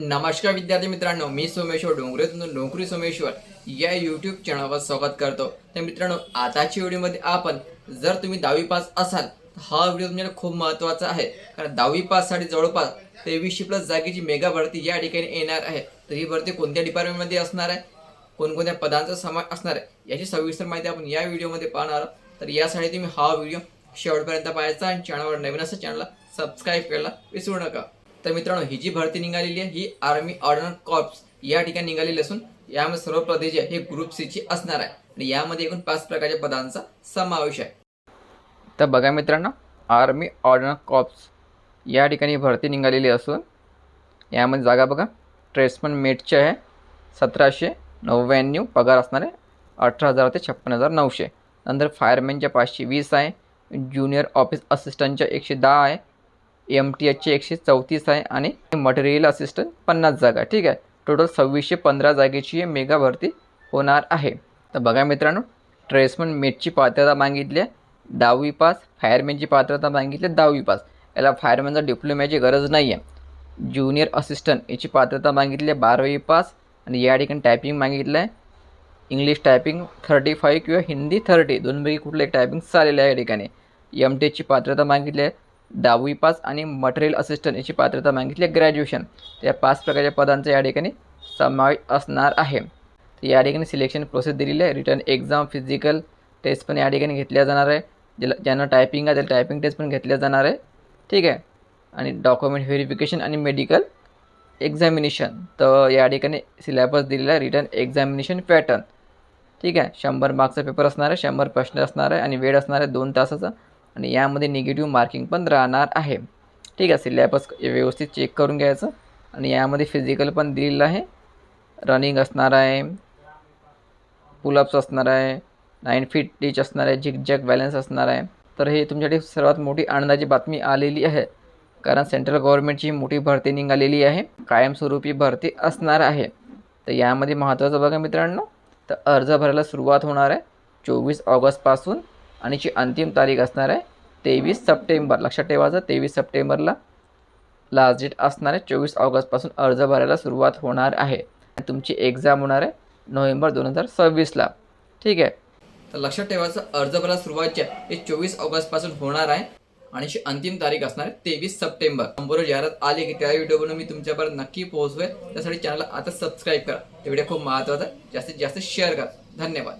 नमस्कार विद्यार्थी मित्रांनो, मी सोमेश्वर डोंगरेतून नोकरी सोमेश्वर या यूट्यूब चॅनलवर स्वागत करतो। तर मित्रांनो, आताच्या व्हिडिओमध्ये आपण जर तुम्ही 10वी पास असाल तर हा व्हिडिओ तुमच्यासाठी खूप महत्त्वाचा आहे। कारण 10वी पाससाठी जवळपास 2300 प्लस जागेची मेगा भरती या ठिकाणी येणार आहे। तर ही भरती कोणत्या डिपार्टमेंटमध्ये असणार आहे, कोणकोणत्या पदांचा समावेश असणार आहे याची सविस्तर माहिती आपण या व्हिडिओमध्ये पाहणार आहोत। तर यासाठी तुम्ही हा व्हिडिओ शेवटपर्यंत पाहायचा आणि चॅनलवर नवीन असेल चॅनलला सबस्क्राईब करायला विसरू नका। तर मित्रांनो, ही जी भरती निघालेली आहे ही आर्मी ऑर्डिनन्स कॉर्प्स या ठिकाणी निघालेली असून यामध्ये सर्व पदे जे हे ग्रुप सी ची असणार आहे आणि यामध्ये एकूण 5 प्रकारच्या पदांचा समावेश आहे। तर बघा मित्रांनो, आर्मी ऑर्डिनन्स कॉर्प्स या ठिकाणी भरती निघालेली असून यामध्ये जागा बघा, ट्रेड्समन मेटचे आहे 1799 पगार असणार आहे 18,000 ते 56,900। नंतर फायरमॅनच्या 520 आहे, ज्युनियर ऑफिस असिस्टंटच्या 110 आहे, MTHचे 134 आहे आणि मटेरियल असिस्टंट 50 जागा। ठीक आहे, टोटल 2615 जागेची मेगा भरती होणार आहे। तर बघा मित्रांनो, ट्रेड्समन मेटची पात्रता मागितली आहे 10वी पास, फायरमॅनची पात्रता मागितली 10वी पास, याला फायरमॅनचा डिप्लोमाची गरज नाही आहे। ज्युनियर असिस्टंट याची पात्रता मागितली आहे 12वी पास आणि या ठिकाणी टायपिंग मागितलं आहे इंग्लिश टायपिंग 35 किंवा हिंदी 30, दोनपैकी कुठलं एक टायपिंग चालेलं आहे। या ठिकाणी MTHची पात्रता मागितली आहे 10वी पास आणि मटेरियल असिस्टंट याची पात्रता मागितली आहे ग्रॅज्युएशन। त्या 5 प्रकारच्या पदांचा या ठिकाणी समावेश असणार आहे। तर या ठिकाणी सिलेक्शन प्रोसेस दिलेली आहे, रिटर्न एक्झाम, फिजिकल टेस्ट पण या ठिकाणी घेतल्या जाणार आहे। ज्यांना टायपिंग आहे त्याला टायपिंग टेस्ट पण घेतल्या जाणार आहे। ठीक आहे, आणि डॉक्युमेंट व्हेरिफिकेशन आणि मेडिकल एक्झामिनेशन। तर या ठिकाणी सिलेबस दिलेला आहे, रिटर्न एक्झामिनेशन पॅटर्न। ठीक आहे, 100 मार्क्सचा पेपर असणार आहे, 100 प्रश्न असणार आहे आणि वेळ असणार आहे 2 तासाचा आणि यामध्ये निगेटिव्ह मार्किंग पण राहणार आहे। ठीक आहे, सिलेबस व्यवस्थित चेक करून घ्यायचं आणि यामध्ये फिजिकल पण दिलेलं आहे, रनिंग असणार आहे, पुलअप्स असणार आहे, 9 फीट टीच असणार आहे, झिगझॅग बॅलन्स असणार आहे। तर हे तुमच्यासाठी सर्वात मोठी आनंदाची बातमी आलेली आहे, कारण सेंट्रल गव्हर्नमेंटची मोठी भरती निघालेली आहे, कायमस्वरूपी भरती असणार आहे। तर यामध्ये महत्त्वाचं बघा मित्रांनो, तर अर्ज भरायला सुरुवात होणार आहे 24 ऑगस्टपासून आणि ची अंतिम तारीख असणार आहे 23 सप्टेंबर। लक्षात ठेवायचं, 23 सप्टेंबरला लास्ट डेट असणार आहे। 24 ऑगस्टपासून अर्ज भरायला सुरुवात होणार आहे। तुमची एक्झाम होणार आहे नोव्हेंबर 2026ला। ठीक आहे, तर लक्षात ठेवायचं, अर्ज भरायला सुरुवात हे 24 ऑगस्टपासून होणार आहे आणि अंतिम तारीख असणार आहे 23 सप्टेंबर। संपूर्ण जाहिरात आली की त्या व्हिडिओ बनवून मी तुमच्यापर्यंत नक्की पोहोचवेल। त्यासाठी चॅनलला आता सबस्क्राईब करा, ते व्हिडिओ खूप महत्त्वाचा आहे, जास्तीत जास्त शेअर करा। धन्यवाद।